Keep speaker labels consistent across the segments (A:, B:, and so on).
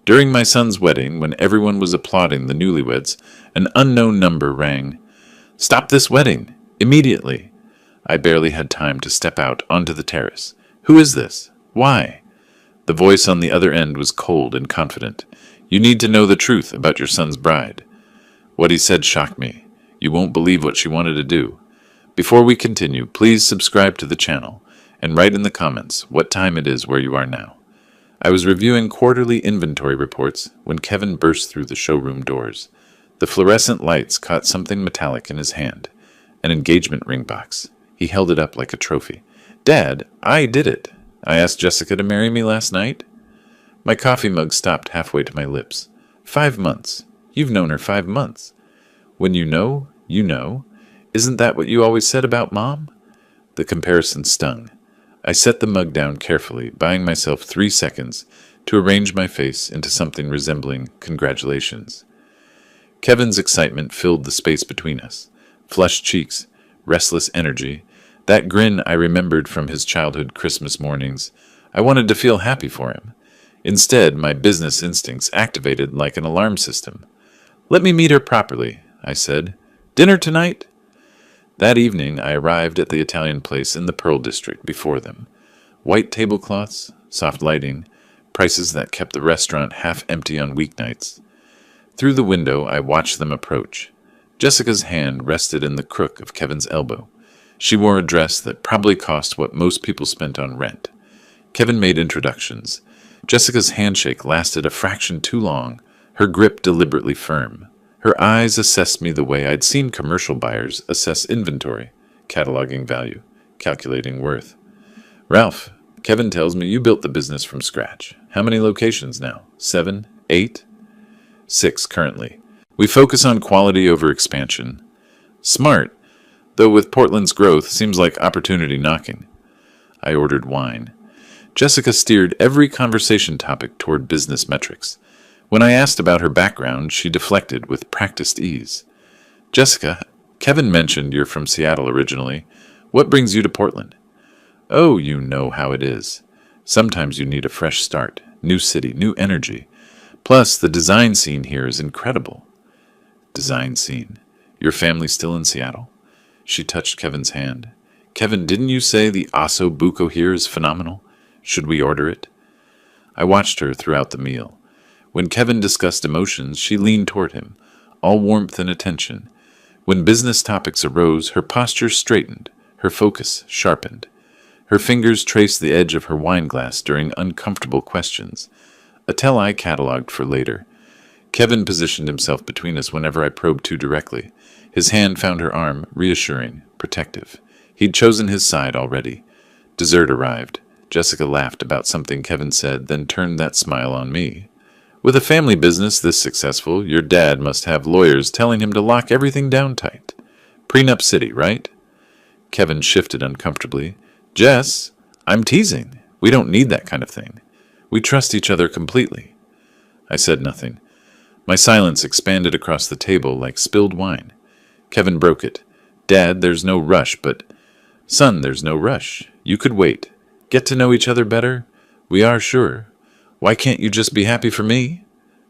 A: During my son's wedding, when everyone was applauding the newlyweds, an unknown number rang. Stop this wedding! Immediately! I barely had time to step out onto the terrace. Who is this? Why? The voice on the other end was cold and confident. You need to know the truth about your son's bride. What he said shocked me. You won't believe what she wanted to do. Before we continue, please subscribe to the channel and write in the comments what time it is where you are now. I was reviewing quarterly inventory reports when Kevin burst through the showroom doors. The fluorescent lights caught something metallic in his hand, an engagement ring box. He held it up like a trophy. Dad, I did it. I asked Jessica to marry me last night. My coffee mug stopped halfway to my lips. 5 months. You've known her 5 months. When you know, you know. Isn't that what you always said about Mom? The comparison stung. I set the mug down carefully, buying myself 3 seconds to arrange my face into something resembling congratulations. Kevin's excitement filled the space between us. Flushed cheeks, restless energy, that grin I remembered from his childhood Christmas mornings. I wanted to feel happy for him. Instead, my business instincts activated like an alarm system. Let me meet her properly, I said. Dinner tonight? That evening, I arrived at the Italian place in the Pearl District before them. White tablecloths, soft lighting, prices that kept the restaurant half empty on weeknights. Through the window, I watched them approach. Jessica's hand rested in the crook of Kevin's elbow. She wore a dress that probably cost what most people spent on rent. Kevin made introductions. Jessica's handshake lasted a fraction too long, her grip deliberately firm. Her eyes assessed me the way I'd seen commercial buyers assess inventory, cataloging value, calculating worth. Ralph, Kevin tells me you built the business from scratch. How many locations now? 7? 8? 6 currently. We focus on quality over expansion. Smart, though with Portland's growth, seems like opportunity knocking. I ordered wine. Jessica steered every conversation topic toward business metrics. When I asked about her background, she deflected with practiced ease. Jessica, Kevin mentioned you're from Seattle originally. What brings you to Portland? Oh, you know how it is. Sometimes you need a fresh start, new city, new energy. Plus, the design scene here is incredible. Design scene. Your family still in Seattle? She touched Kevin's hand. Kevin, didn't you say the Osso Buco here is phenomenal? Should we order it? I watched her throughout the meal. When Kevin discussed emotions, she leaned toward him, all warmth and attention. When business topics arose, her posture straightened, her focus sharpened. Her fingers traced the edge of her wine glass during uncomfortable questions. A tell I catalogued for later. Kevin positioned himself between us whenever I probed too directly. His hand found her arm, reassuring, protective. He'd chosen his side already. Dessert arrived. Jessica laughed about something Kevin said, then turned that smile on me. With a family business this successful, your dad must have lawyers telling him to lock everything down tight. Prenup city, right? Kevin shifted uncomfortably. Jess, I'm teasing. We don't need that kind of thing. We trust each other completely. I said nothing. My silence expanded across the table like spilled wine. Kevin broke it. Dad, there's no rush, but... Son, there's no rush. You could wait. Get to know each other better? We are sure. Why can't you just be happy for me?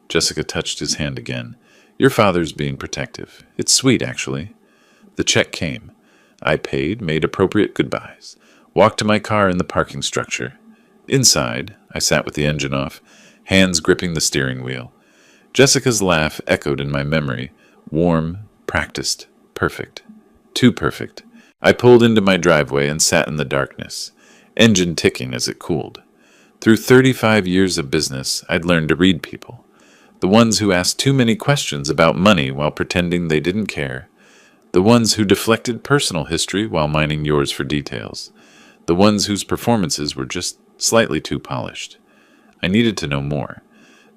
A: Jessica touched his hand again. Your father's being protective. It's sweet, actually. The check came. I paid, made appropriate goodbyes, walked to my car in the parking structure. Inside, I sat with the engine off, hands gripping the steering wheel. Jessica's laugh echoed in my memory, warm, practiced, perfect. Too perfect. I pulled into my driveway and sat in the darkness, engine ticking as it cooled. Through 35 years of business, I'd learned to read people. The ones who asked too many questions about money while pretending they didn't care. The ones who deflected personal history while mining yours for details. The ones whose performances were just slightly too polished. I needed to know more.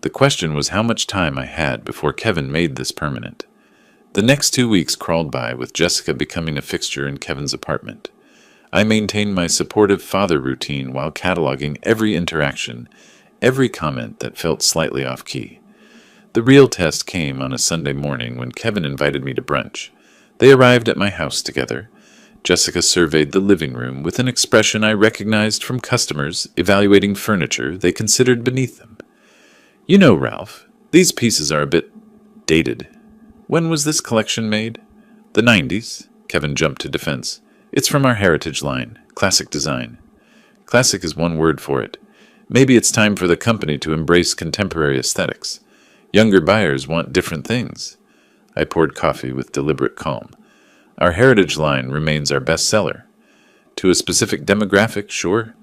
A: The question was how much time I had before Kevin made this permanent. The next 2 weeks crawled by with Jessica becoming a fixture in Kevin's apartment. I maintained my supportive father routine while cataloging every interaction, every comment that felt slightly off-key. The real test came on a Sunday morning when Kevin invited me to brunch. They arrived at my house together. Jessica surveyed the living room with an expression I recognized from customers evaluating furniture they considered beneath them. You know, Ralph, these pieces are a bit dated. When was this collection made? The 90s. Kevin jumped to defense. It's from our heritage line, classic design. Classic is one word for it. Maybe it's time for the company to embrace contemporary aesthetics. Younger buyers want different things. I poured coffee with deliberate calm. Our heritage line remains our best seller. To a specific demographic, sure.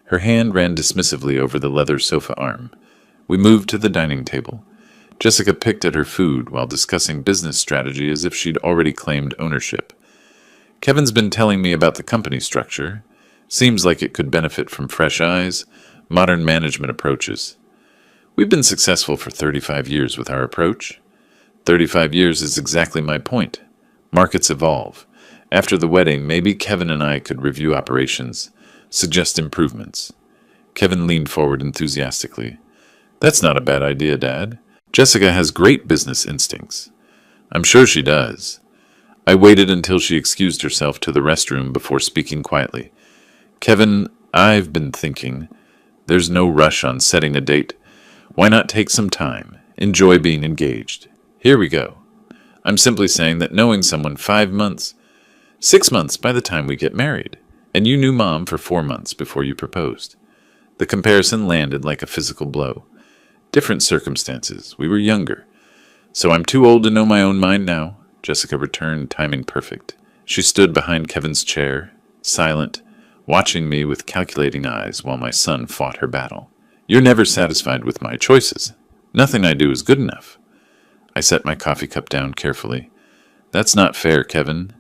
A: Her hand ran dismissively over the leather sofa arm. We moved to the dining table. Jessica picked at her food while discussing business strategy as if she'd already claimed ownership. Kevin's been telling me about the company structure. Seems like it could benefit from fresh eyes, modern management approaches. We've been successful for 35 years with our approach. 35 years is exactly my point. Markets evolve. After the wedding, maybe Kevin and I could review operations, suggest improvements. Kevin leaned forward enthusiastically. That's not a bad idea, Dad. Jessica has great business instincts. I'm sure she does. I waited until she excused herself to the restroom before speaking quietly. Kevin, I've been thinking. There's no rush on setting a date. Why not take some time? Enjoy being engaged. Here we go. I'm simply saying that knowing someone 5 months, 6 months by the time we get married, and you knew Mom for 4 months before you proposed. The comparison landed like a physical blow. Different circumstances. We were younger. So I'm too old to know my own mind now, Jessica returned, timing perfect. She stood behind Kevin's chair, silent, watching me with calculating eyes while my son fought her battle. You're never satisfied with my choices. Nothing I do is good enough. I set my coffee cup down carefully. That's not fair, Kevin.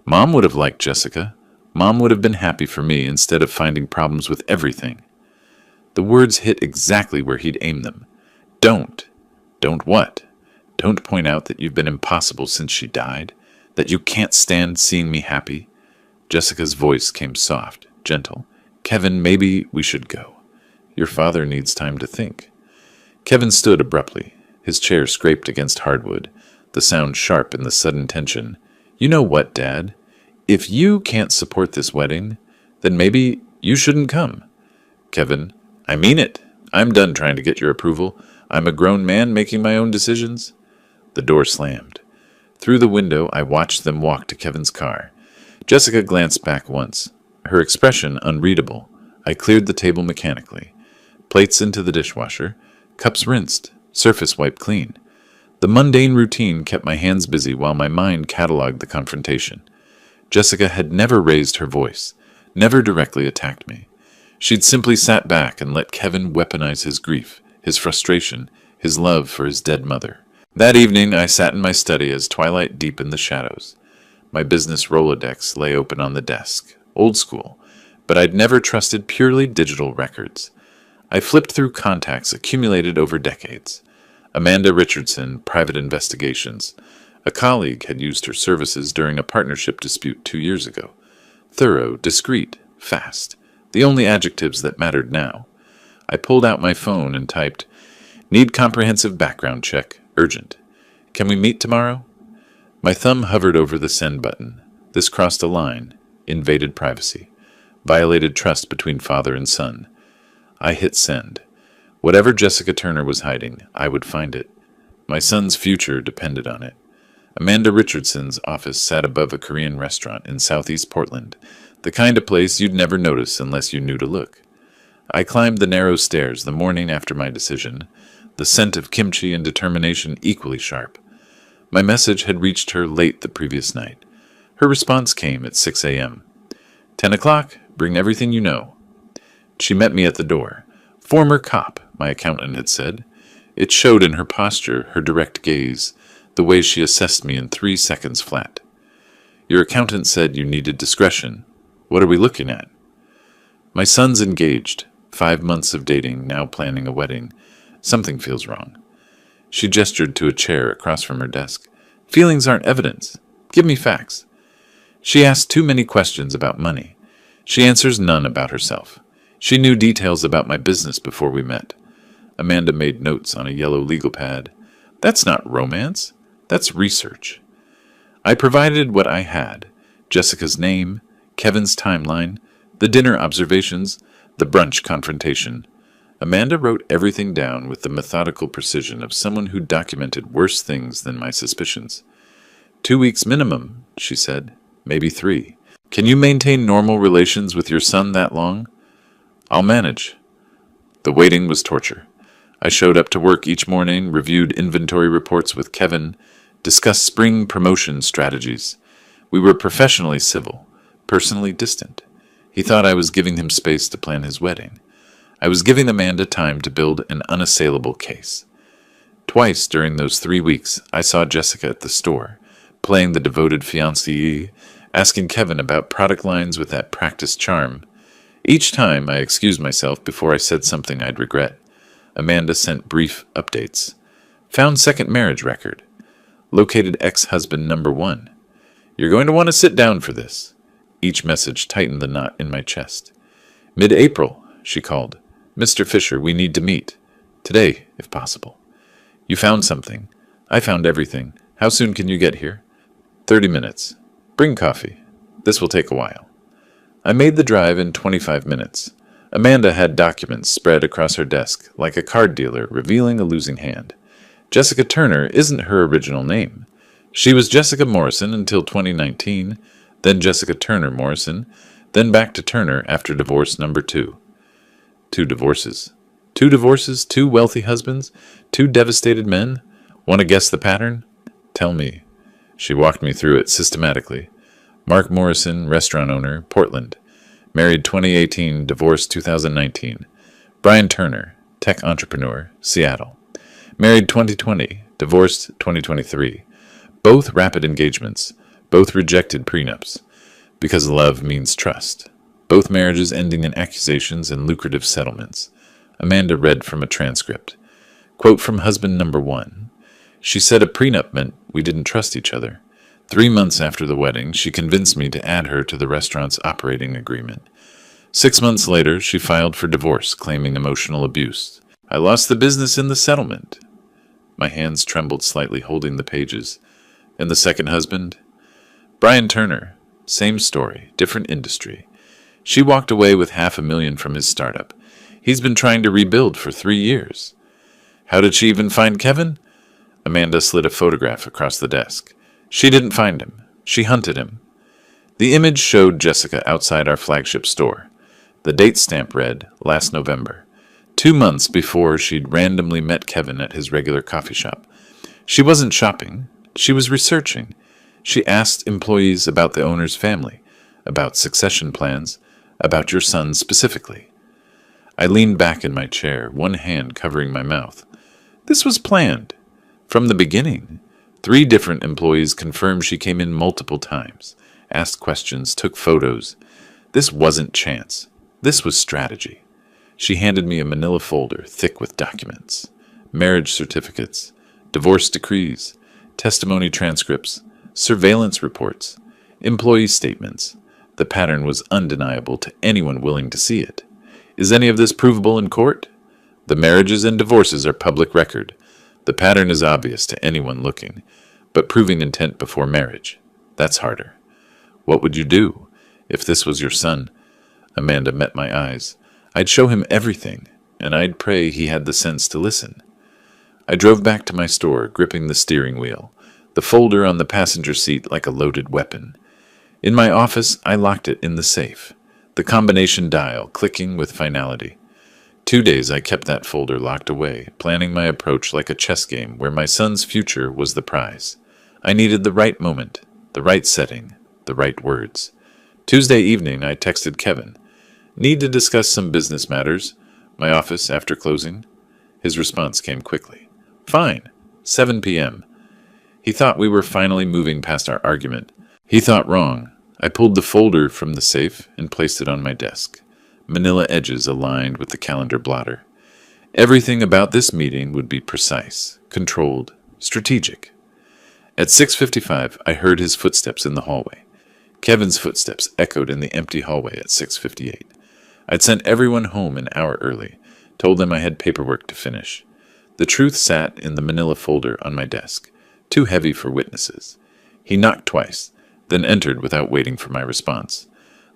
A: Mom would have liked Jessica. Mom would have been happy for me instead of finding problems with everything. The words hit exactly where he'd aimed them. Don't. Don't what? Don't point out that you've been impossible since she died? That you can't stand seeing me happy? Jessica's voice came soft, gentle. Kevin, maybe we should go. Your father needs time to think. Kevin stood abruptly. His chair scraped against hardwood, the sound sharp in the sudden tension. You know what, Dad? If you can't support this wedding, then maybe you shouldn't come. Kevin, I mean it. I'm done trying to get your approval. I'm a grown man making my own decisions. The door slammed. Through the window, I watched them walk to Kevin's car. Jessica glanced back once, her expression unreadable. I cleared the table mechanically. Plates into the dishwasher, cups rinsed, surface wiped clean. The mundane routine kept my hands busy while my mind cataloged the confrontation. Jessica had never raised her voice, never directly attacked me. She'd simply sat back and let Kevin weaponize his grief, his frustration, his love for his dead mother. That evening, I sat in my study as twilight deepened the shadows. My business Rolodex lay open on the desk, old school, but I'd never trusted purely digital records. I flipped through contacts accumulated over decades. Amanda Richardson, Private Investigations. A colleague had used her services during a partnership dispute 2 years ago. Thorough, discreet, fast. The only adjectives that mattered now. I pulled out my phone and typed, Need comprehensive background check. Urgent. Can we meet tomorrow? My thumb hovered over the send button. This crossed a line. Invaded privacy. Violated trust between father and son. I hit send. Whatever Jessica Turner was hiding, I would find it. My son's future depended on it. Amanda Richardson's office sat above a Korean restaurant in southeast Portland, the kind of place you'd never notice unless you knew to look. I climbed the narrow stairs the morning after my decision, the scent of kimchi and determination equally sharp. My message had reached her late the previous night. Her response came at 6 a.m. 10 o'clock, bring everything you know. She met me at the door. Former cop, my accountant had said. It showed in her posture, her direct gaze, the way she assessed me in 3 seconds flat. Your accountant said you needed discretion. What are we looking at? My son's engaged. 5 months of dating, now planning a wedding. Something feels wrong. She gestured to a chair across from her desk. Feelings aren't evidence. Give me facts. She asked too many questions about money. She answers none about herself. She knew details about my business before we met. Amanda made notes on a yellow legal pad. That's not romance. That's research. I provided what I had. Jessica's name, Kevin's timeline, the dinner observations, the brunch confrontation. Amanda wrote everything down with the methodical precision of someone who documented worse things than my suspicions. 2 weeks minimum, she said. Maybe 3. Can you maintain normal relations with your son that long? I'll manage. The waiting was torture. I showed up to work each morning, reviewed inventory reports with Kevin, discussed spring promotion strategies. We were professionally civil, personally distant. He thought I was giving him space to plan his wedding. I was giving Amanda time to build an unassailable case. Twice during those 3 weeks, I saw Jessica at the store, playing the devoted fiancée, asking Kevin about product lines with that practiced charm. Each time, I excused myself before I said something I'd regret. Amanda sent brief updates. Found second marriage record. Located ex-husband number 1. You're going to want to sit down for this. Each message tightened the knot in my chest. Mid-April, she called. Mr. Fisher, we need to meet. Today, if possible. You found something. I found everything. How soon can you get here? 30 minutes. Bring coffee. This will take a while. I made the drive in 25 minutes. Amanda had documents spread across her desk, like a card dealer revealing a losing hand. Jessica Turner isn't her original name. She was Jessica Morrison until 2019, then Jessica Turner Morrison, then back to Turner after divorce number 2. 2 divorces. 2 divorces, 2 wealthy husbands, 2 devastated men? Want to guess the pattern? Tell me. She walked me through it systematically. Mark Morrison, restaurant owner, Portland. Married 2018, divorced 2019. Brian Turner, tech entrepreneur, Seattle. Married 2020, divorced 2023. Both rapid engagements. Both rejected prenups. Because love means trust. Both marriages ending in accusations and lucrative settlements. Amanda read from a transcript. Quote from husband number 1. She said a prenup meant we didn't trust each other. 3 months after the wedding, she convinced me to add her to the restaurant's operating agreement. 6 months later, she filed for divorce, claiming emotional abuse. I lost the business in the settlement. My hands trembled slightly, holding the pages. And the second husband? Brian Turner. Same story, different industry. She walked away with $500,000 from his startup. He's been trying to rebuild for 3 years. How did she even find Kevin? Amanda slid a photograph across the desk. She didn't find him. She hunted him. The image showed Jessica outside our flagship store. The date stamp read, last November. 2 months before she'd randomly met Kevin at his regular coffee shop. She wasn't shopping. She was researching. She asked employees about the owner's family, about succession plans, about your son specifically. I leaned back in my chair, one hand covering my mouth. This was planned. From the beginning. 3 different employees confirmed she came in multiple times, asked questions, took photos. This wasn't chance. This was strategy. She handed me a manila folder thick with documents. Marriage certificates, divorce decrees, testimony transcripts, surveillance reports, employee statements. The pattern was undeniable to anyone willing to see it. Is any of this provable in court? The marriages and divorces are public record. The pattern is obvious to anyone looking, but proving intent before marriage, that's harder. What would you do if this was your son? Amanda met my eyes. I'd show him everything, and I'd pray he had the sense to listen. I drove back to my store, gripping the steering wheel, the folder on the passenger seat like a loaded weapon. In my office, I locked it in the safe, the combination dial clicking with finality. 2 days I kept that folder locked away, planning my approach like a chess game where my son's future was the prize. I needed the right moment, the right setting, the right words. Tuesday evening I texted Kevin. Need to discuss some business matters. My office after closing. His response came quickly. Fine. 7 p.m. He thought we were finally moving past our argument. He thought wrong. I pulled the folder from the safe and placed it on my desk. Manila edges aligned with the calendar blotter. Everything about this meeting would be precise, controlled, strategic. At 6:55, I heard his footsteps in the hallway. Kevin's footsteps echoed in the empty hallway at 6:58. I'd sent everyone home an hour early, told them I had paperwork to finish. The truth sat in the manila folder on my desk, too heavy for witnesses. He knocked twice, then entered without waiting for my response.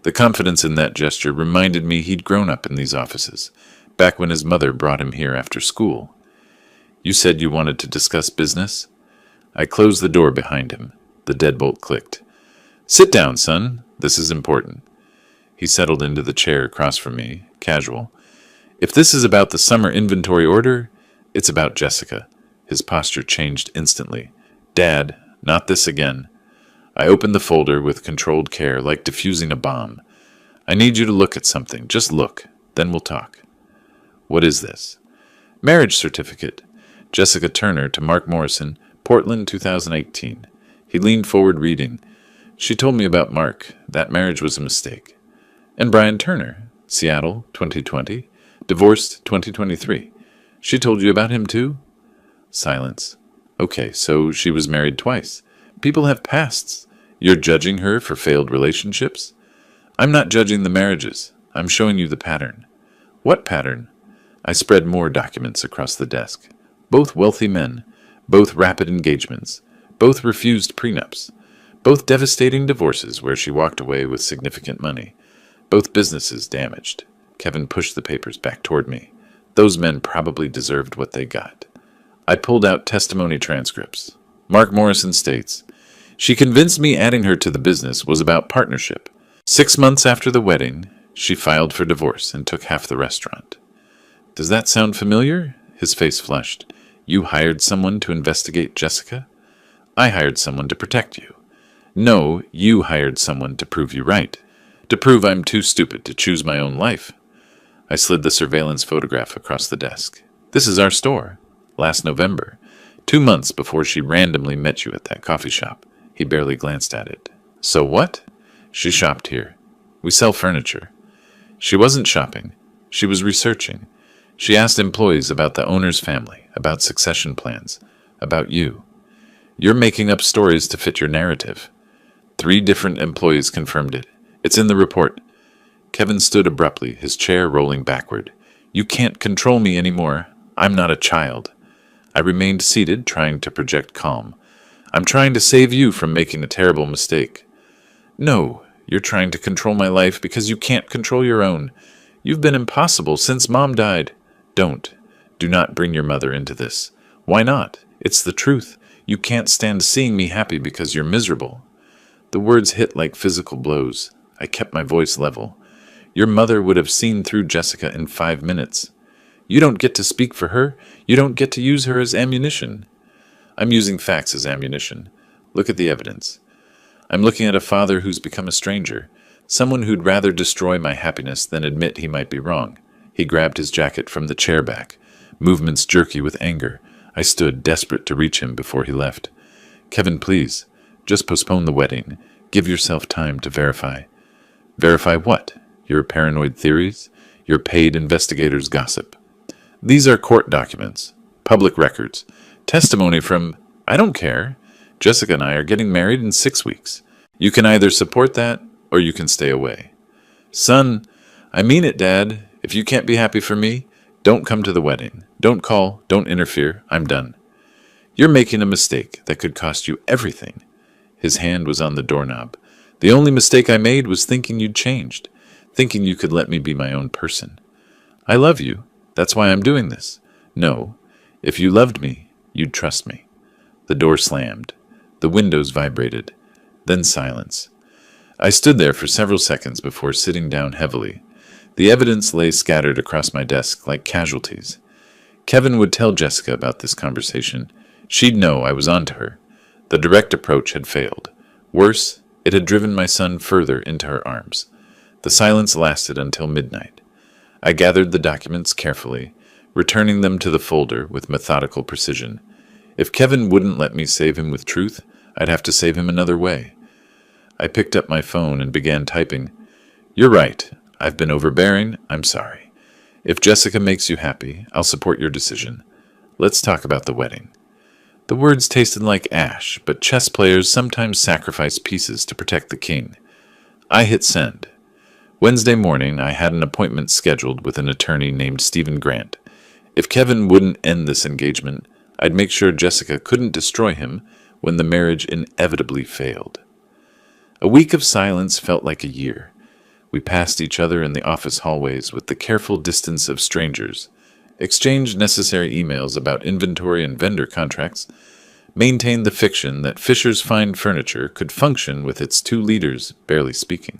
A: The confidence in that gesture reminded me he'd grown up in these offices, back when his mother brought him here after school. You said you wanted to discuss business? I closed the door behind him. The deadbolt clicked. Sit down, son. This is important. He settled into the chair across from me, casual. If this is about the summer inventory order, it's about Jessica. His posture changed instantly. Dad, not this again. I opened the folder with controlled care, like defusing a bomb. I need you to look at something. Just look. Then we'll talk. What is this? Marriage certificate. Jessica Turner to Mark Morrison, Portland, 2018. He leaned forward reading. She told me about Mark. That marriage was a mistake. And Brian Turner, Seattle, 2020. Divorced, 2023. She told you about him too? Silence. Okay, so she was married twice. People have pasts. You're judging her for failed relationships? I'm not judging the marriages. I'm showing you the pattern. What pattern? I spread more documents across the desk. Both wealthy men. Both rapid engagements. Both refused prenups. Both devastating divorces where she walked away with significant money. Both businesses damaged. Kevin pushed the papers back toward me. Those men probably deserved what they got. I pulled out testimony transcripts. Mark Morrison states, she convinced me adding her to the business was about partnership. 6 months after the wedding, she filed for divorce and took half the restaurant. Does that sound familiar? His face flushed. You hired someone to investigate Jessica? I hired someone to protect you. No, you hired someone to prove you right. To prove I'm too stupid to choose my own life. I slid the surveillance photograph across the desk. This is our store. Last November. 2 months before she randomly met you at that coffee shop. He barely glanced at it. So what? She shopped here. We sell furniture. She wasn't shopping. She was researching. She asked employees about the owner's family, about succession plans, about you. You're making up stories to fit your narrative. 3 different employees confirmed it. It's in the report. Kevin stood abruptly, his chair rolling backward. You can't control me anymore. I'm not a child. I remained seated, trying to project calm. I'm trying to save you from making a terrible mistake. No, you're trying to control my life because you can't control your own. You've been impossible since Mom died. Don't. Do not bring your mother into this. Why not? It's the truth. You can't stand seeing me happy because you're miserable. The words hit like physical blows. I kept my voice level. Your mother would have seen through Jessica in 5 minutes. You don't get to speak for her. You don't get to use her as ammunition. I'm using facts as ammunition. Look at the evidence. I'm looking at a father who's become a stranger, someone who'd rather destroy my happiness than admit he might be wrong. He grabbed his jacket from the chair back, movements jerky with anger. I stood, desperate to reach him before he left. Kevin, please, just postpone the wedding. Give yourself time to verify. Verify what? Your paranoid theories? Your paid investigator's gossip? These are court documents, public records, testimony from, I don't care. Jessica and I are getting married in 6 weeks. You can either support that or you can stay away. Son, I mean it, Dad. If you can't be happy for me, don't come to the wedding. Don't call. Don't interfere. I'm done. You're making a mistake that could cost you everything. His hand was on the doorknob. The only mistake I made was thinking you'd changed, thinking you could let me be my own person. I love you. That's why I'm doing this. No, if you loved me, you'd trust me. The door slammed. The windows vibrated. Then silence. I stood there for several seconds before sitting down heavily. The evidence lay scattered across my desk like casualties. Kevin would tell Jessica about this conversation. She'd know I was onto her. The direct approach had failed. Worse, it had driven my son further into her arms. The silence lasted until midnight. I gathered the documents carefully, returning them to the folder with methodical precision. If Kevin wouldn't let me save him with truth, I'd have to save him another way. I picked up my phone and began typing. You're right. I've been overbearing. I'm sorry. If Jessica makes you happy, I'll support your decision. Let's talk about the wedding. The words tasted like ash, but chess players sometimes sacrifice pieces to protect the king. I hit send. Wednesday morning, I had an appointment scheduled with an attorney named Stephen Grant. If Kevin wouldn't end this engagement, I'd make sure Jessica couldn't destroy him when the marriage inevitably failed. A week of silence felt like a year. We passed each other in the office hallways with the careful distance of strangers, exchanged necessary emails about inventory and vendor contracts, maintained the fiction that Fisher's Fine Furniture could function with its two leaders barely speaking.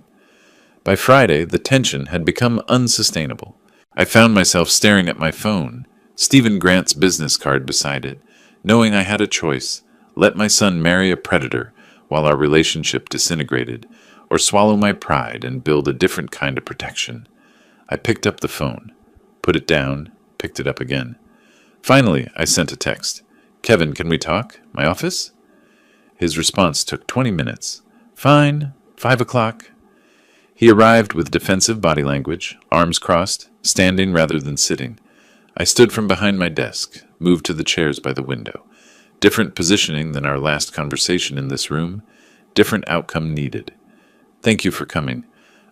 A: By Friday, the tension had become unsustainable. I found myself staring at my phone, Stephen Grant's business card beside it, knowing I had a choice: let my son marry a predator while our relationship disintegrated, or swallow my pride and build a different kind of protection. I picked up the phone, put it down, picked it up again. Finally, I sent a text. "Kevin, can we talk? My office?" His response took 20 minutes. "Fine, 5 o'clock. He arrived with defensive body language, arms crossed, standing rather than sitting. I stood from behind my desk, moved to the chairs by the window. Different positioning than our last conversation in this room, different outcome needed. "Thank you for coming.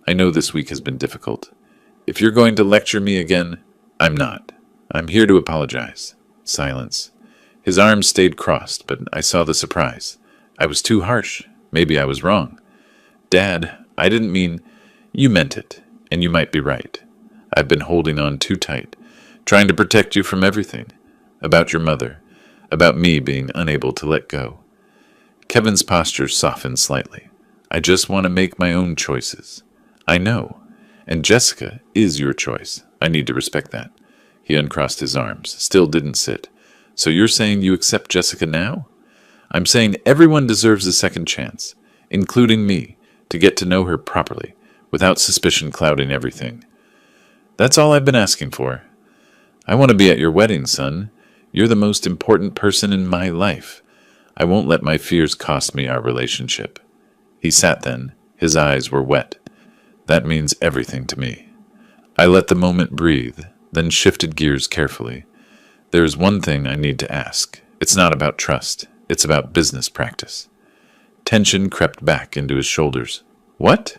A: I know this week has been difficult. If you're going to lecture me again, I'm not. I'm here to apologize." Silence. His arms stayed crossed, but I saw the surprise. I was too harsh. Maybe I was wrong. "Dad, I didn't mean—" "You meant it, and you might be right. I've been holding on too tight, trying to protect you from everything. About your mother, about me being unable to let go." Kevin's posture softened slightly. "I just want to make my own choices." "I know. And Jessica is your choice. I need to respect that." He uncrossed his arms, still didn't sit. "So you're saying you accept Jessica now?" "I'm saying everyone deserves a second chance, including me, to get to know her properly, without suspicion clouding everything. That's all I've been asking for. I want to be at your wedding, son. You're the most important person in my life. I won't let my fears cost me our relationship." He sat then. His eyes were wet. "That means everything to me." I let the moment breathe, then shifted gears carefully. "There is one thing I need to ask. It's not about trust. It's about business practice." Tension crept back into his shoulders. "What?"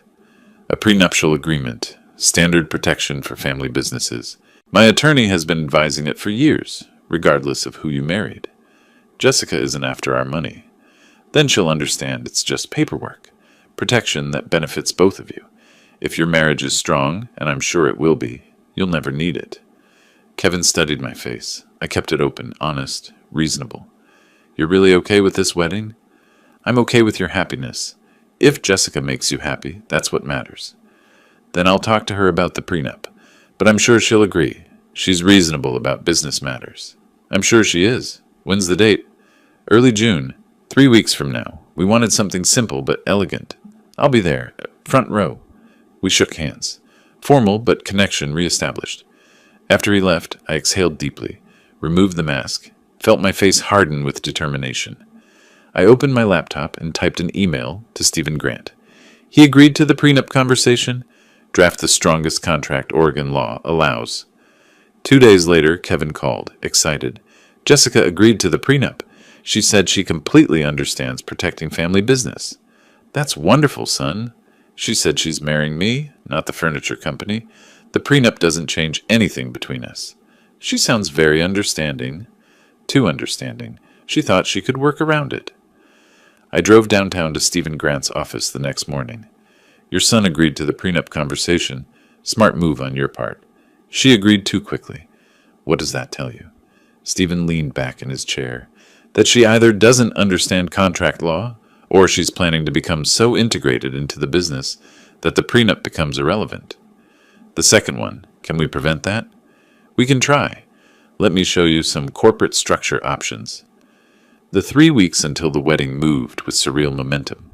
A: "A prenuptial agreement. Standard protection for family businesses. My attorney has been advising it for years, regardless of who you married. Jessica isn't after our money. Then she'll understand it's just paperwork. Protection that benefits both of you. If your marriage is strong, and I'm sure it will be, you'll never need it." Kevin studied my face. I kept it open, honest, reasonable. "You're really okay with this wedding?" "I'm okay with your happiness. If Jessica makes you happy, that's what matters." "Then I'll talk to her about the prenup. But I'm sure she'll agree. She's reasonable about business matters." "I'm sure she is. When's the date?" "Early June. 3 weeks from now. We wanted something simple but elegant. I'll be there, front row." We shook hands. Formal, but connection reestablished. After he left, I exhaled deeply, removed the mask, felt my face harden with determination. I opened my laptop and typed an email to Stephen Grant. He agreed to the prenup conversation. Draft the strongest contract Oregon law allows. 2 days later, Kevin called, excited. Jessica agreed to the prenup. She said she completely understands protecting family business. "That's wonderful, son." She said she's marrying me, not the furniture company. The prenup doesn't change anything between us. She sounds very understanding. Too understanding. She thought she could work around it. I drove downtown to Stephen Grant's office the next morning. "Your son agreed to the prenup conversation. Smart move on your part." "She agreed too quickly." "What does that tell you?" Stephen leaned back in his chair. "That she either doesn't understand contract law, or she's planning to become so integrated into the business that the prenup becomes irrelevant." "The second one. Can we prevent that?" "We can try. Let me show you some corporate structure options." The 3 weeks until the wedding moved with surreal momentum.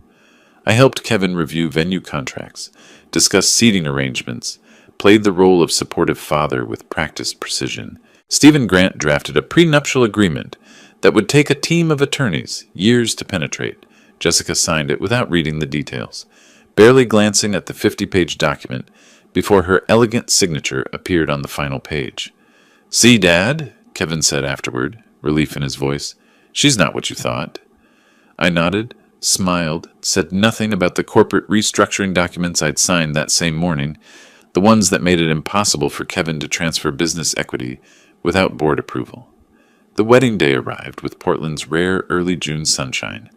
A: I helped Kevin review venue contracts, discuss seating arrangements, played the role of supportive father with practiced precision. Stephen Grant drafted a prenuptial agreement that would take a team of attorneys years to penetrate. Jessica signed it without reading the details, barely glancing at the 50-page document before her elegant signature appeared on the final page. "See, Dad," Kevin said afterward, relief in his voice. "She's not what you thought." I nodded, smiled, said nothing about the corporate restructuring documents I'd signed that same morning, the ones that made it impossible for Kevin to transfer business equity without board approval. The wedding day arrived with Portland's rare early June sunshine.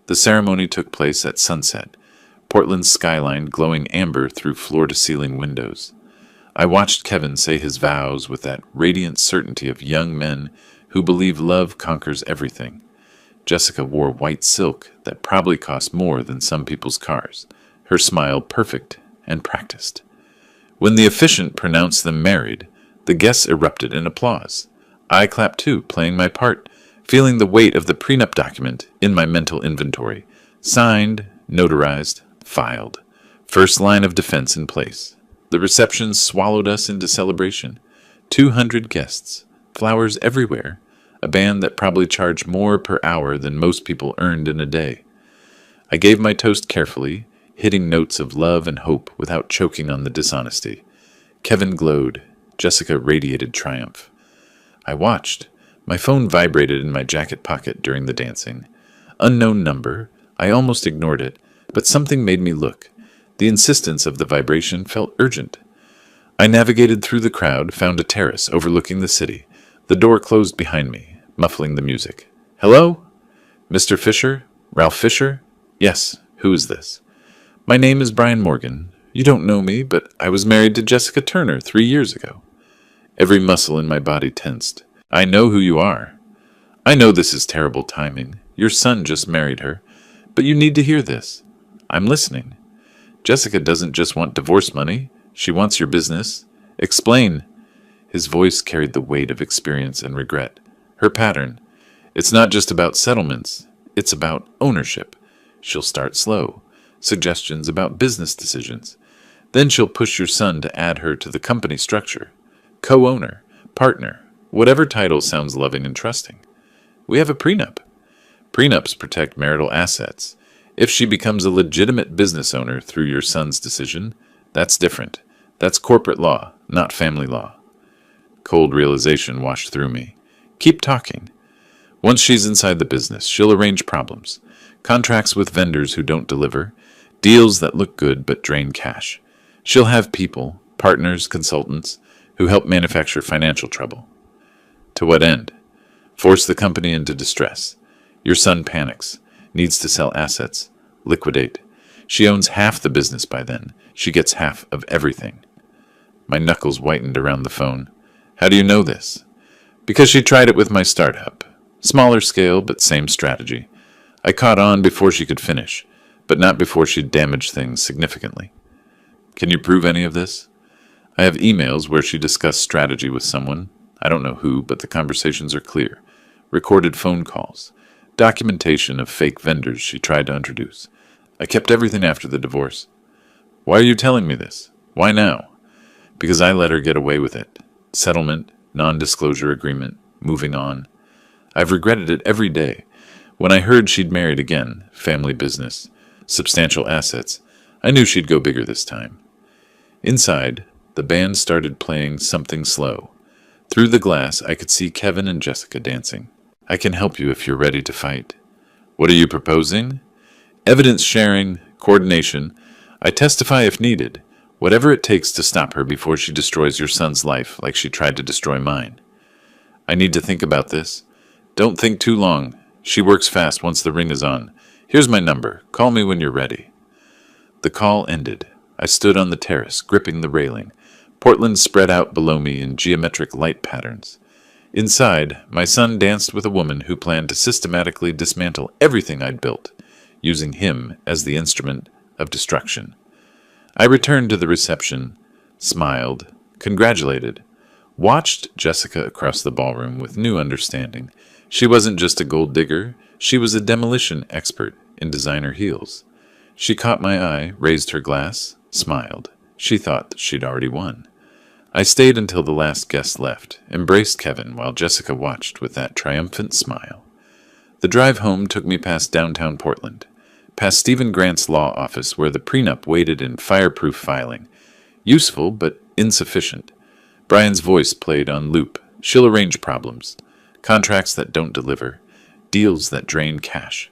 A: The ceremony took place at sunset, Portland's skyline glowing amber through floor-to-ceiling windows. I watched Kevin say his vows with that radiant certainty of young men who believe love conquers everything. Jessica wore white silk that probably cost more than some people's cars, her smile perfect and practiced. When the officiant pronounced them married, the guests erupted in applause. I clapped too, playing my part, feeling the weight of the prenup document in my mental inventory. Signed, notarized, filed. First line of defense in place. The reception swallowed us into celebration. 200 guests, flowers everywhere, a band that probably charged more per hour than most people earned in a day. I gave my toast carefully, hitting notes of love and hope without choking on the dishonesty. Kevin glowed. Jessica radiated triumph. I watched. My phone vibrated in my jacket pocket during the dancing. Unknown number. I almost ignored it, but something made me look. The insistence of the vibration felt urgent. I navigated through the crowd, found a terrace overlooking the city. The door closed behind me, muffling the music. Hello? Mr. Fisher? Ralph Fisher? Yes. Who is this? My name is Brian Morgan. You don't know me, but I was married to Jessica Turner 3 years ago. Every muscle in my body tensed. I know who you are. I know this is terrible timing. Your son just married her. But you need to hear this. I'm listening. Jessica doesn't just want divorce money. She wants your business. Explain. His voice carried the weight of experience and regret. Her pattern. It's not just about settlements. It's about ownership. She'll start slow. Suggestions about business decisions. Then she'll push your son to add her to the company structure. Co-owner, partner, whatever title sounds loving and trusting. We have a prenup. Prenups protect marital assets. If she becomes a legitimate business owner through your son's decision, that's different. That's corporate law, not family law. Cold realization washed through me. Keep talking. Once she's inside the business, she'll arrange problems. Contracts with vendors who don't deliver. Deals that look good but drain cash. She'll have people, partners, consultants, who help manufacture financial trouble. To what end? Force the company into distress. Your son panics, needs to sell assets, liquidate. She owns half the business by then. She gets half of everything. My knuckles whitened around the phone. How do you know this? Because she tried it with my startup. Smaller scale, but same strategy. I caught on before she could finish, but not before she'd damaged things significantly. Can you prove any of this? I have emails where she discussed strategy with someone. I don't know who, but the conversations are clear. Recorded phone calls. Documentation of fake vendors she tried to introduce. I kept everything after the divorce. Why are you telling me this? Why now? Because I let her get away with it. Settlement, non-disclosure agreement, moving on. I've regretted it every day. When I heard she'd married again, family business, substantial assets, I knew she'd go bigger this time. Inside, the band started playing something slow. Through the glass, I could see Kevin and Jessica dancing. I can help you if you're ready to fight. What are you proposing? Evidence sharing, coordination. I testify if needed. Whatever it takes to stop her before she destroys your son's life like she tried to destroy mine. I need to think about this. Don't think too long. She works fast once the ring is on. Here's my number. Call me when you're ready. The call ended. I stood on the terrace, gripping the railing. Portland spread out below me in geometric light patterns. Inside, my son danced with a woman who planned to systematically dismantle everything I'd built, using him as the instrument of destruction. I returned to the reception, smiled, congratulated, watched Jessica across the ballroom with new understanding. She wasn't just a gold digger, she was a demolition expert in designer heels. She caught my eye, raised her glass, smiled. She thought that she'd already won. I stayed until the last guest left, embraced Kevin while Jessica watched with that triumphant smile. The drive home took me past downtown Portland, past Stephen Grant's law office where the prenup waited in fireproof filing. Useful, but insufficient. Brian's voice played on loop. She'll arrange problems. Contracts that don't deliver. Deals that drain cash.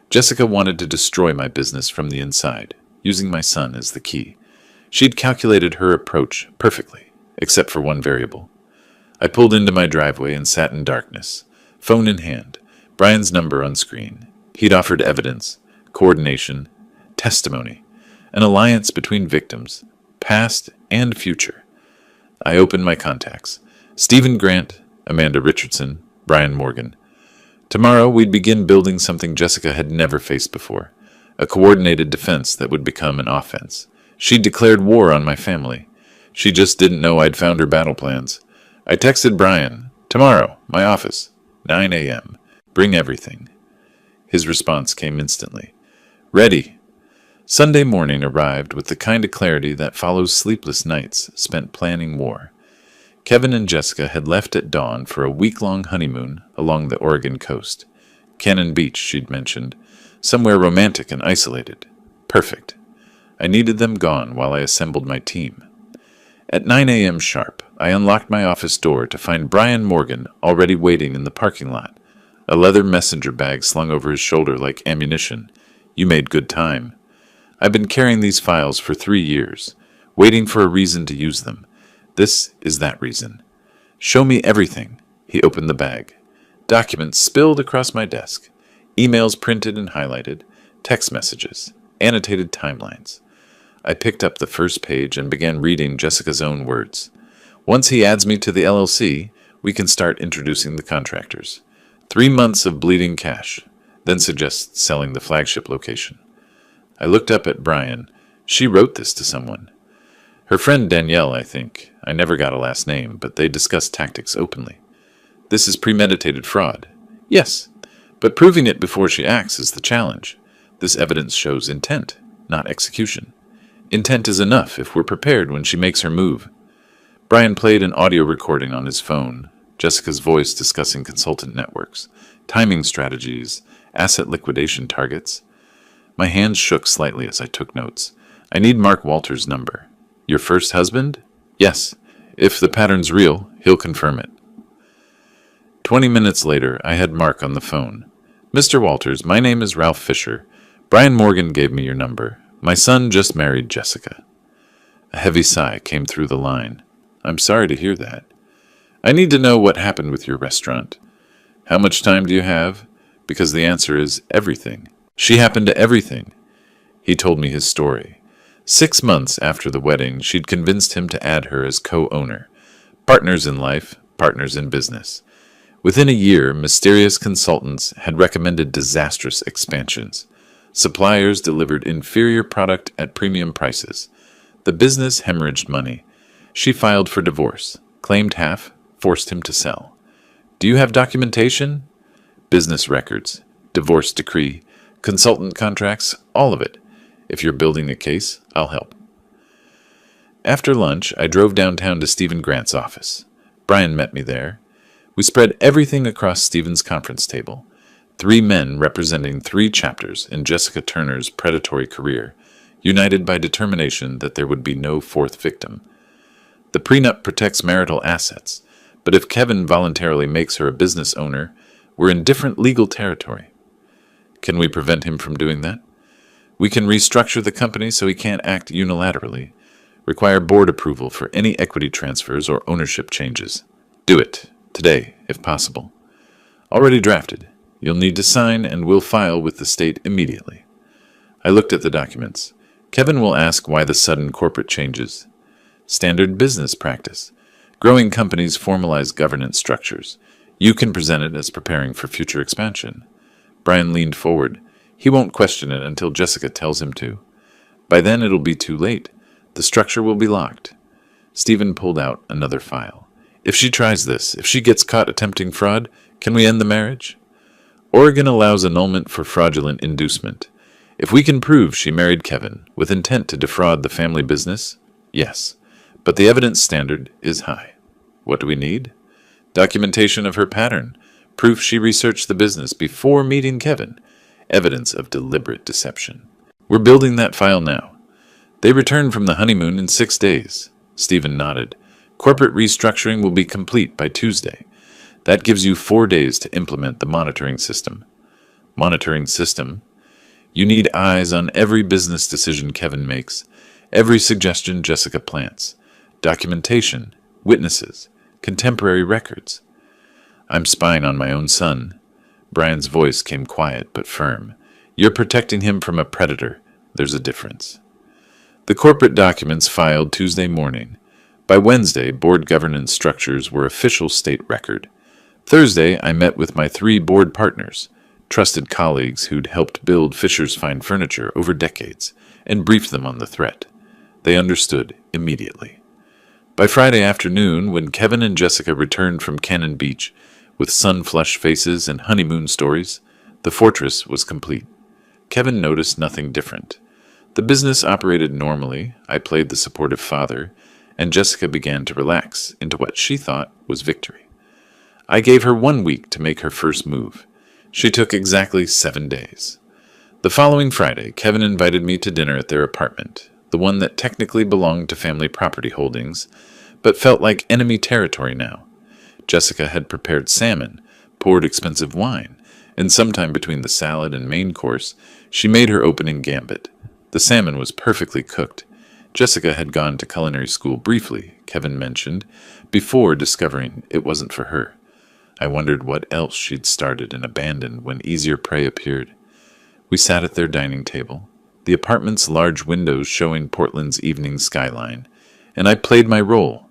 A: Jessica wanted to destroy my business from the inside, using my son as the key. She'd calculated her approach perfectly, except for one variable. I pulled into my driveway and sat in darkness, phone in hand, Brian's number on screen. He'd offered evidence, coordination, testimony. an alliance between victims, past and future. I opened my contacts. Stephen Grant, Amanda Richardson, Brian Morgan. Tomorrow we'd begin building something Jessica had never faced before, a coordinated defense that would become an offense. She'd declared war on my family. She just didn't know I'd found her battle plans. I texted Brian, "Tomorrow, my office, 9 a.m. Bring everything." His response came instantly. "Ready." Sunday morning arrived with the kind of clarity that follows sleepless nights spent planning war. Kevin and Jessica had left at dawn for a week-long honeymoon along the Oregon coast. Cannon Beach, she'd mentioned. Somewhere romantic and isolated. Perfect. I needed them gone while I assembled my team. At 9 a.m. sharp, I unlocked my office door to find Brian Morgan already waiting in the parking lot, a leather messenger bag slung over his shoulder like ammunition. "You made good time." I've been carrying these files for 3 years, waiting for a reason to use them. This is that reason. "Show me everything." He opened the bag. Documents spilled across my desk. Emails printed and highlighted. Text messages. Annotated timelines. I picked up the first page and began reading Jessica's own words. "Once he adds me to the LLC, we can start introducing the contractors. 3 months of bleeding cash, then suggests selling the flagship location." I looked up at Brian. She wrote this to someone. Her friend Danielle, I think. I never got a last name, but they discussed tactics openly. "This is premeditated fraud." "Yes, but proving it before she acts is the challenge. This evidence shows intent, not execution. Intent is enough if we're prepared when she makes her move." Brian played an audio recording on his phone, Jessica's voice discussing consultant networks, timing strategies, asset liquidation targets. My hands shook slightly as I took notes. "I need Mark Walters' number." "Your first husband?" "Yes. If the pattern's real, he'll confirm it." 20 minutes later, I had Mark on the phone. "Mr. Walters, my name is Ralph Fisher. Brian Morgan gave me your number. My son just married Jessica." A heavy sigh came through the line. "I'm sorry to hear that. I need to know what happened with your restaurant. How much time do you have? Because the answer is everything. She happened to everything." He told me his story. 6 months after the wedding, she'd convinced him to add her as co-owner. Partners in life, partners in business. Within a year, mysterious consultants had recommended disastrous expansions. Suppliers delivered inferior product at premium prices. The business hemorrhaged money. She filed for divorce, claimed half, forced him to sell. "Do you have documentation?" "Business records, divorce decree, consultant contracts, all of it. If you're building a case, I'll help." After lunch, I drove downtown to Stephen Grant's office. Brian met me there. We spread everything across Stephen's conference table. 3 men representing 3 chapters in Jessica Turner's predatory career, united by determination that there would be no 4th victim. The prenup protects marital assets, but if Kevin voluntarily makes her a business owner, we're in different legal territory. Can we prevent him from doing that? We can restructure the company so he can't act unilaterally, require board approval for any equity transfers or ownership changes. Do it, today, if possible. Already drafted. You'll need to sign and we'll file with the state immediately. I looked at the documents. Kevin will ask why the sudden corporate changes. Standard business practice. Growing companies formalize governance structures. You can present it as preparing for future expansion. Brian leaned forward. He won't question it until Jessica tells him to. By then it'll be too late. The structure will be locked. Stephen pulled out another file. If she tries this, if she gets caught attempting fraud, can we end the marriage? Oregon allows annulment for fraudulent inducement. If we can prove she married Kevin with intent to defraud the family business, yes. But the evidence standard is high. What do we need? Documentation of her pattern. Proof she researched the business before meeting Kevin. Evidence of deliberate deception. We're building that file now. They return from the honeymoon in 6 days. Stephen nodded. Corporate restructuring will be complete by Tuesday. That gives you 4 days to implement the monitoring system. Monitoring system? You need eyes on every business decision Kevin makes, every suggestion Jessica plants, documentation, witnesses, contemporary records. I'm spying on my own son. Brian's voice came quiet but firm. You're protecting him from a predator. There's a difference. The corporate documents filed Tuesday morning. By Wednesday, board governance structures were official state record. Thursday, I met with my 3 board partners, trusted colleagues who'd helped build Fisher's Fine Furniture over decades, and briefed them on the threat. They understood immediately. By Friday afternoon, when Kevin and Jessica returned from Cannon Beach with sun-flushed faces and honeymoon stories, the fortress was complete. Kevin noticed nothing different. The business operated normally, I played the supportive father, and Jessica began to relax into what she thought was victory. I gave her 1 week to make her first move. She took exactly 7 days. The following Friday, Kevin invited me to dinner at their apartment, the one that technically belonged to Family Property Holdings, but felt like enemy territory now. Jessica had prepared salmon, poured expensive wine, and sometime between the salad and main course, she made her opening gambit. The salmon was perfectly cooked. Jessica had gone to culinary school briefly, Kevin mentioned, before discovering it wasn't for her. I wondered what else she'd started and abandoned when easier prey appeared. We sat at their dining table, the apartment's large windows showing Portland's evening skyline, and I played my role.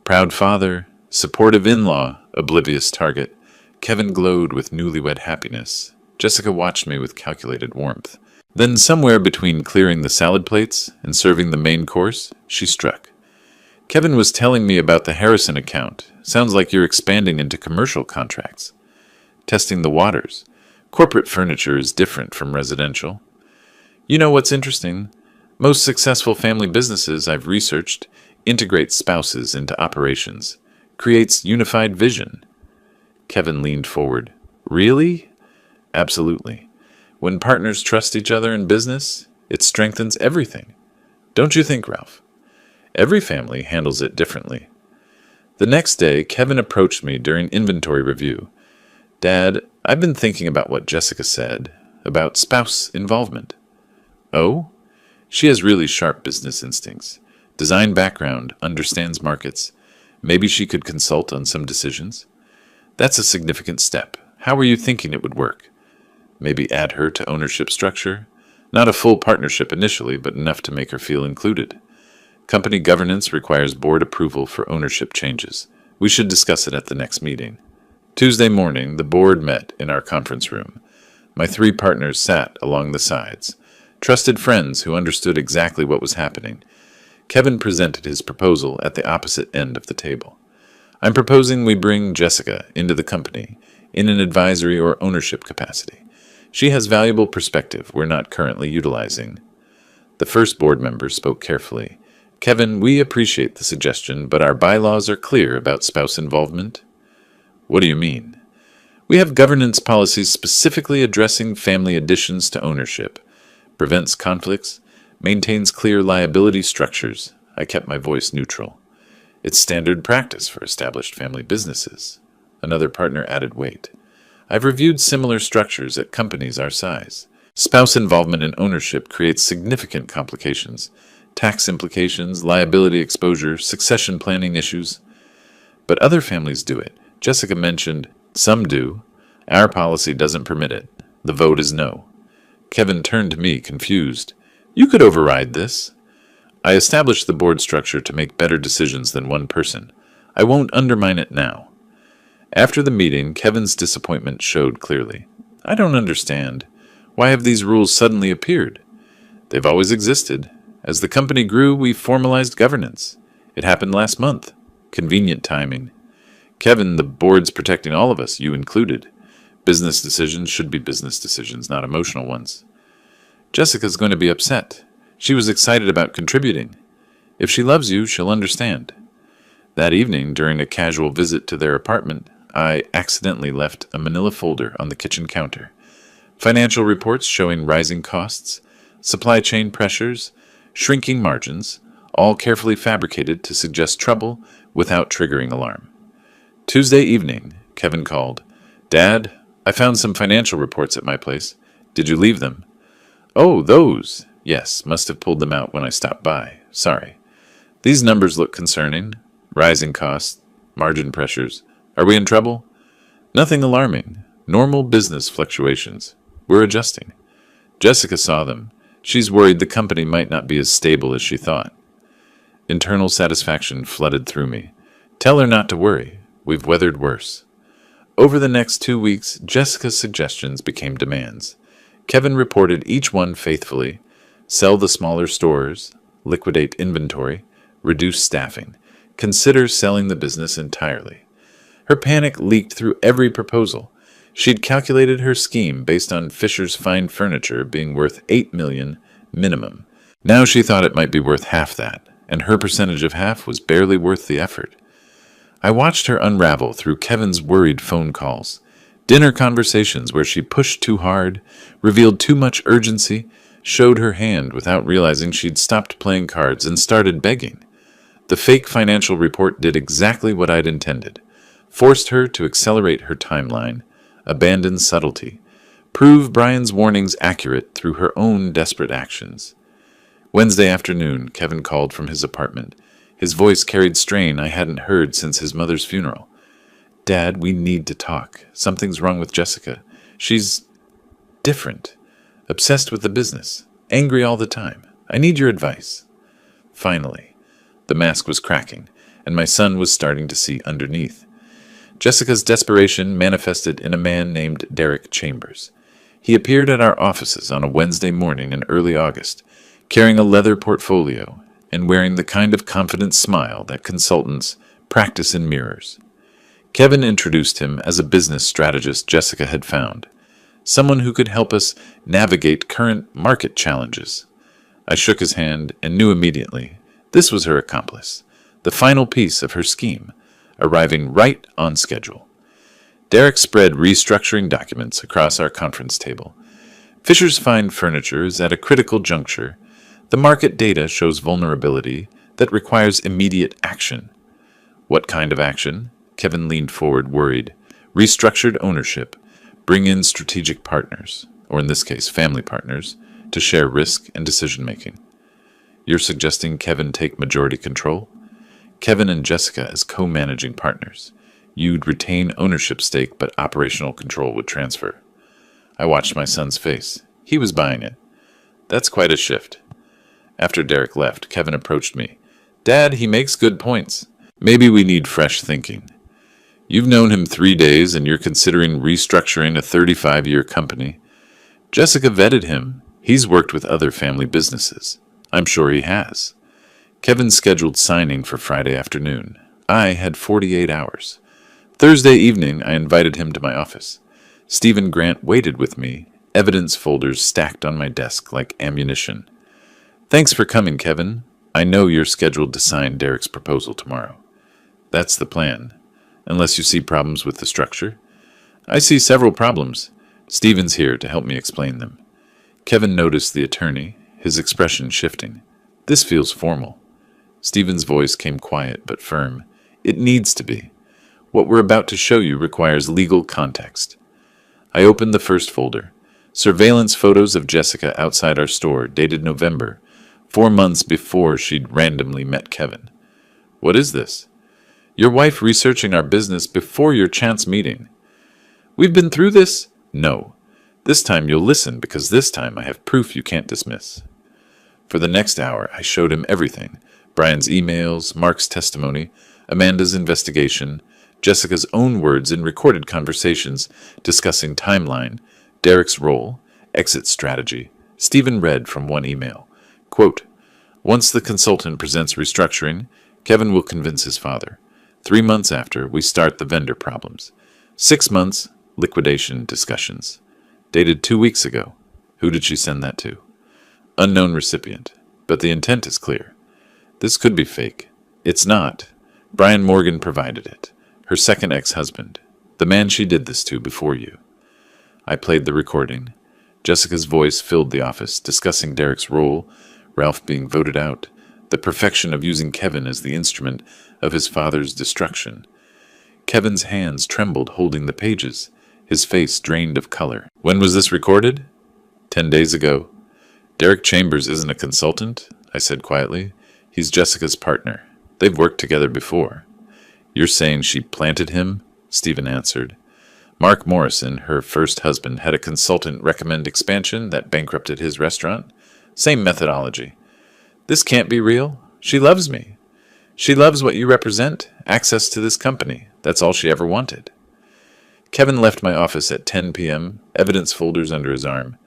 A: Proud father, supportive in-law, oblivious target. Kevin glowed with newlywed happiness. Jessica watched me with calculated warmth. Then somewhere between clearing the salad plates and serving the main course, she struck. Kevin was telling me about the Harrison account. Sounds like you're expanding into commercial contracts. Testing the waters. Corporate furniture is different from residential. You know what's interesting? Most successful family businesses I've researched integrate spouses into operations, creates unified vision. Kevin leaned forward. Really? Absolutely. When partners trust each other in business, it strengthens everything. Don't you think, Ralph? Every family handles it differently. The next day, Kevin approached me during inventory review. Dad, I've been thinking about what Jessica said, about spouse involvement. Oh? She has really sharp business instincts. Design background, understands markets. Maybe she could consult on some decisions. That's a significant step. How were you thinking it would work? Maybe add her to ownership structure? Not a full partnership initially, but enough to make her feel included. Company governance requires board approval for ownership changes. We should discuss it at the next meeting. Tuesday morning, the board met in our conference room. My 3 partners sat along the sides, trusted friends who understood exactly what was happening. Kevin presented his proposal at the opposite end of the table. I'm proposing we bring Jessica into the company in an advisory or ownership capacity. She has valuable perspective we're not currently utilizing. The first board member spoke carefully. Kevin, we appreciate the suggestion, but our bylaws are clear about spouse involvement. What do you mean? We have governance policies specifically addressing family additions to ownership, prevents conflicts, maintains clear liability structures. I kept my voice neutral. It's standard practice for established family businesses. Another partner added weight. I've reviewed similar structures at companies our size. Spouse involvement in ownership creates significant complications, tax implications, liability exposure, succession planning issues. But other families do it. Jessica mentioned, some do. Our policy doesn't permit it. The vote is no. Kevin turned to me, confused. You could override this. I established the board structure to make better decisions than one person. I won't undermine it now. After the meeting, Kevin's disappointment showed clearly. I don't understand. Why have these rules suddenly appeared? They've always existed. As the company grew, we formalized governance. It happened last month. Convenient timing. Kevin, the board's protecting all of us, you included. Business decisions should be business decisions, not emotional ones. Jessica's going to be upset. She was excited about contributing. If she loves you, she'll understand. That evening, during a casual visit to their apartment, I accidentally left a manila folder on the kitchen counter. Financial reports showing rising costs, supply chain pressures, shrinking margins, all carefully fabricated to suggest trouble without triggering alarm. Tuesday evening, Kevin called. Dad, I found some financial reports at my place. Did you leave them? Oh, those. Yes, must have pulled them out when I stopped by. Sorry. These numbers look concerning. Rising costs, margin pressures. Are we in trouble? Nothing alarming. Normal business fluctuations. We're adjusting. Jessica saw them. She's worried the company might not be as stable as she thought. Internal satisfaction flooded through me. Tell her not to worry. We've weathered worse. Over the next 2 weeks, Jessica's suggestions became demands. Kevin reported each one faithfully. Sell the smaller stores, liquidate inventory, reduce staffing, consider selling the business entirely. Her panic leaked through every proposal. She'd calculated her scheme based on Fisher's fine furniture being worth $8 million minimum. Now she thought it might be worth half that, and her percentage of half was barely worth the effort. I watched her unravel through Kevin's worried phone calls, dinner conversations where she pushed too hard, revealed too much urgency, showed her hand without realizing she'd stopped playing cards and started begging. The fake financial report did exactly what I'd intended, forced her to accelerate her timeline, abandon subtlety, prove Brian's warnings accurate through her own desperate actions. Wednesday afternoon, Kevin called from his apartment. His voice carried strain I hadn't heard since his mother's funeral. Dad, we need to talk. Something's wrong with Jessica. She's different. Obsessed with the business. Angry all the time. I need your advice. Finally, the mask was cracking, and my son was starting to see underneath. Jessica's desperation manifested in a man named Derek Chambers. He appeared at our offices on a Wednesday morning in early August, carrying a leather portfolio and wearing the kind of confident smile that consultants practice in mirrors. Kevin introduced him as a business strategist Jessica had found, someone who could help us navigate current market challenges. I shook his hand and knew immediately this was her accomplice, the final piece of her scheme, arriving right on schedule. Derek spread restructuring documents across our conference table. Fisher's Fine Furniture is at a critical juncture. The market data shows vulnerability that requires immediate action. What kind of action? Kevin leaned forward, worried. Restructured ownership. Bring in strategic partners, or in this case, family partners, to share risk and decision-making. You're suggesting Kevin take majority control? Kevin and Jessica as co-managing partners. You'd retain ownership stake, but operational control would transfer. I watched my son's face. He was buying it. That's quite a shift. After Derek left, Kevin approached me. Dad, he makes good points. Maybe we need fresh thinking. You've known him 3 days and you're considering restructuring a 35-year company. Jessica vetted him. He's worked with other family businesses. I'm sure he has. Kevin scheduled signing for Friday afternoon. I had 48 hours. Thursday evening, I invited him to my office. Stephen Grant waited with me, evidence folders stacked on my desk like ammunition. Thanks for coming, Kevin. I know you're scheduled to sign Derek's proposal tomorrow. That's the plan, unless you see problems with the structure. I see several problems. Stephen's here to help me explain them. Kevin noticed the attorney, his expression shifting. This feels formal. Stephen's voice came quiet but firm. It needs to be. What we're about to show you requires legal context. I opened the first folder. Surveillance photos of Jessica outside our store, dated November, 4 months before she'd randomly met Kevin. What is this? Your wife researching our business before your chance meeting. We've been through this? No. This time you'll listen, because this time I have proof you can't dismiss. For the next hour, I showed him everything. Brian's emails, Mark's testimony, Amanda's investigation, Jessica's own words in recorded conversations discussing timeline, Derek's role, exit strategy. Stephen read from one email. Quote, once the consultant presents restructuring, Kevin will convince his father. 3 months after, we start the vendor problems. 6 months, liquidation discussions. Dated 2 weeks ago. Who did she send that to? Unknown recipient. But the intent is clear. This could be fake. It's not. Brian Morgan provided it. Her second ex-husband. The man she did this to before you. I played the recording. Jessica's voice filled the office, discussing Derek's role, Ralph being voted out, the perfection of using Kevin as the instrument of his father's destruction. Kevin's hands trembled holding the pages, his face drained of color. When was this recorded? 10 days ago. Derek Chambers isn't a consultant, I said quietly. He's Jessica's partner. They've worked together before. You're saying she planted him? Stephen answered. Mark Morrison, her first husband, had a consultant recommend expansion that bankrupted his restaurant. Same methodology. This can't be real. She loves me. She loves what you represent, access to this company. That's all she ever wanted. Kevin left my office at 10 p.m., evidence folders under his arm.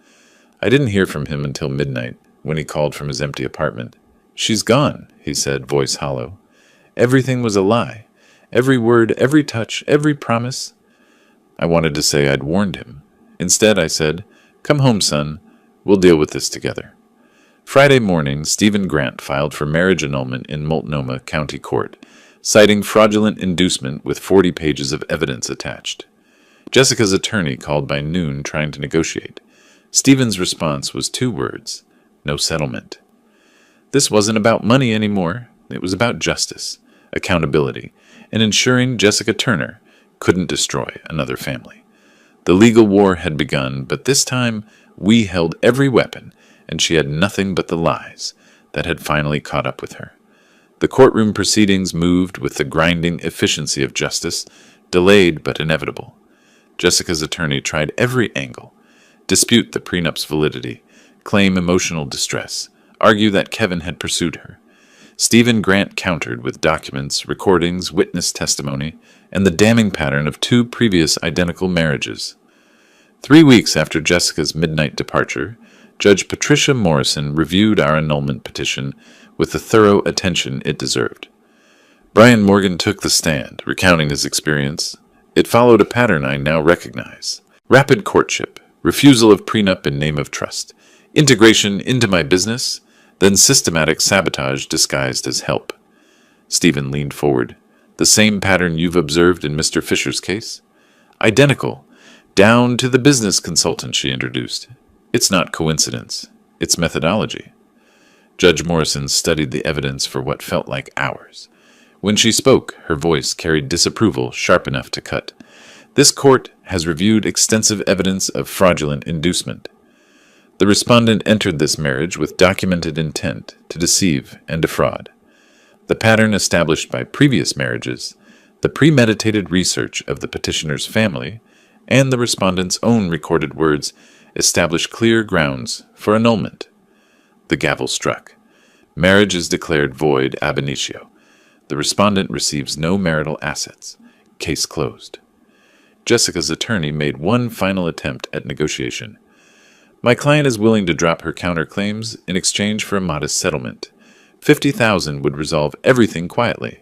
A: I didn't hear from him until midnight, when he called from his empty apartment. "She's gone," he said, voice hollow. "Everything was a lie. Every word, every touch, every promise." I wanted to say I'd warned him. Instead, I said, "Come home, son. We'll deal with this together." Friday morning, Stephen Grant filed for marriage annulment in Multnomah County Court, citing fraudulent inducement with 40 pages of evidence attached. Jessica's attorney called by noon trying to negotiate. Stephen's response was 2 words: no settlement. This wasn't about money anymore. It was about justice, accountability, and ensuring Jessica Turner couldn't destroy another family. The legal war had begun, but this time we held every weapon, and she had nothing but the lies that had finally caught up with her. The courtroom proceedings moved with the grinding efficiency of justice, delayed but inevitable. Jessica's attorney tried every angle: dispute the prenup's validity, claim emotional distress, argue that Kevin had pursued her. Stephen Grant countered with documents, recordings, witness testimony, and the damning pattern of 2 previous identical marriages. 3 weeks after Jessica's midnight departure, Judge Patricia Morrison reviewed our annulment petition with the thorough attention it deserved. Brian Morgan took the stand, recounting his experience. It followed a pattern I now recognize: rapid courtship, refusal of prenup in name of trust, integration into my business, then systematic sabotage disguised as help. Stephen leaned forward. "The same pattern you've observed in Mr. Fisher's case?" "Identical, down to the business consultant she introduced. It's not coincidence. It's methodology." Judge Morrison studied the evidence for what felt like hours. When she spoke, her voice carried disapproval sharp enough to cut. "This court has reviewed extensive evidence of fraudulent inducement. The respondent entered this marriage with documented intent to deceive and defraud. The pattern established by previous marriages, the premeditated research of the petitioner's family, and the respondent's own recorded words establish clear grounds for annulment." The gavel struck. Marriage is declared void ab initio. The respondent receives no marital assets. Case closed. Jessica's attorney made one final attempt at negotiation. "My client is willing to drop her counterclaims in exchange for a modest settlement. $50,000 would resolve everything quietly."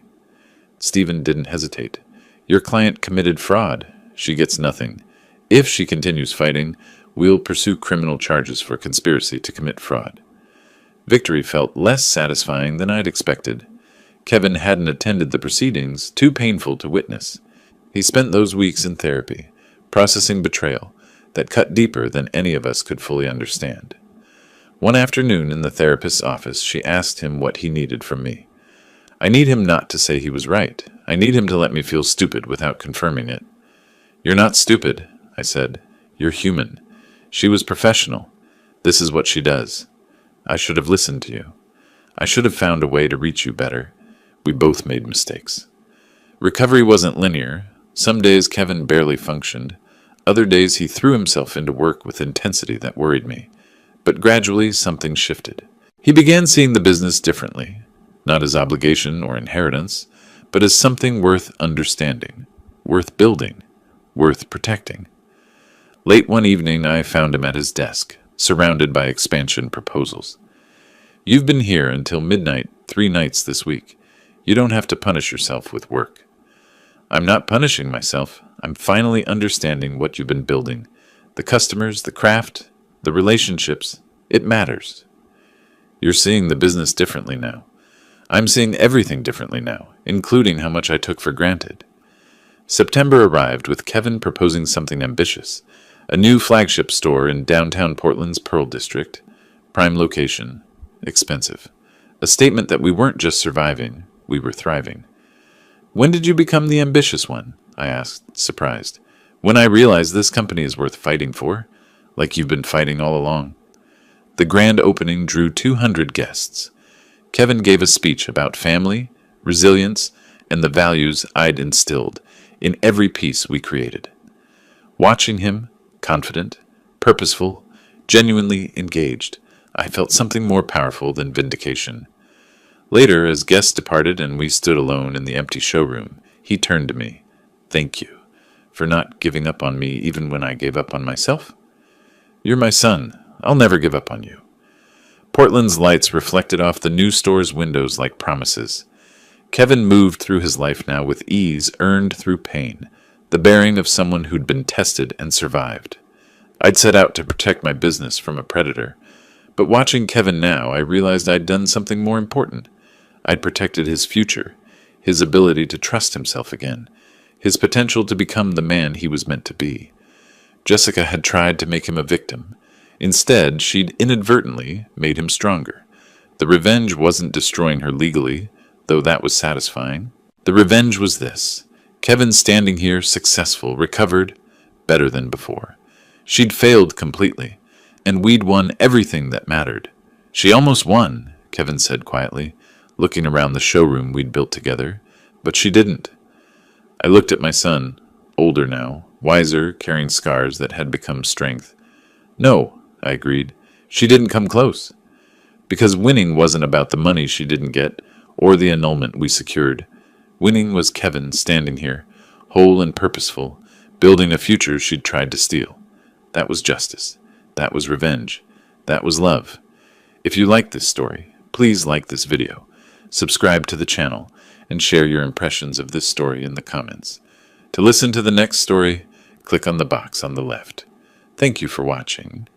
A: Stephen didn't hesitate. "Your client committed fraud. She gets nothing. If she continues fighting, we'll pursue criminal charges for conspiracy to commit fraud." Victory felt less satisfying than I'd expected. Kevin hadn't attended the proceedings, too painful to witness. He spent those weeks in therapy, processing betrayal that cut deeper than any of us could fully understand. One afternoon in the therapist's office, she asked him what he needed from me. I need him not to say he was right. I need him to let me feel stupid without confirming it. "You're not stupid," I said. "You're human. She was professional. This is what she does. I should have listened to you. I should have found a way to reach you better. We both made mistakes." Recovery wasn't linear. Some days Kevin barely functioned. Other days he threw himself into work with intensity that worried me. But gradually something shifted. He began seeing the business differently, not as obligation or inheritance, but as something worth understanding, worth building, worth protecting. Late one evening I found him at his desk, surrounded by expansion proposals. "You've been here until midnight 3 nights this week. You don't have to punish yourself with work." "I'm not punishing myself. I'm finally understanding what you've been building. The customers, the craft, the relationships. It matters. You're seeing the business differently now. I'm seeing everything differently now, including how much I took for granted." September arrived with Kevin proposing something ambitious. A new flagship store in downtown Portland's Pearl District. Prime location. Expensive. A statement that we weren't just surviving, we were thriving. "When did you become the ambitious one?" I asked, surprised. "When I realized this company is worth fighting for, like you've been fighting all along." The grand opening drew 200 guests. Kevin gave a speech about family, resilience, and the values I'd instilled in every piece we created. Watching him, confident, purposeful, genuinely engaged, I felt something more powerful than vindication. Later, as guests departed and we stood alone in the empty showroom, he turned to me. Thank you for not giving up on me even when I gave up on myself. You're my son. I'll never give up on you. Portland's lights reflected off the new store's windows like promises. Kevin moved through his life now with ease earned through pain, the bearing of someone who'd been tested and survived. I'd set out to protect my business from a predator, but watching Kevin now, I realized I'd done something more important. I'd protected his future, his ability to trust himself again, his potential to become the man he was meant to be. Jessica had tried to make him a victim. Instead, she'd inadvertently made him stronger. The revenge wasn't destroying her legally, though that was satisfying. The revenge was this: Kevin standing here, successful, recovered, better than before. She'd failed completely, and we'd won everything that mattered. She almost won, Kevin said quietly, looking around the showroom we'd built together, but she didn't. I looked at my son, older now, wiser, carrying scars that had become strength. No, I agreed. She didn't come close. Because winning wasn't about the money she didn't get or the annulment we secured. Winning was Kevin standing here, whole and purposeful, building a future she'd tried to steal. That was justice. That was revenge. That was love. If you like this story, please like this video, subscribe to the channel, and share your impressions of this story in the comments. To listen to the next story, click on the box on the left. Thank you for watching.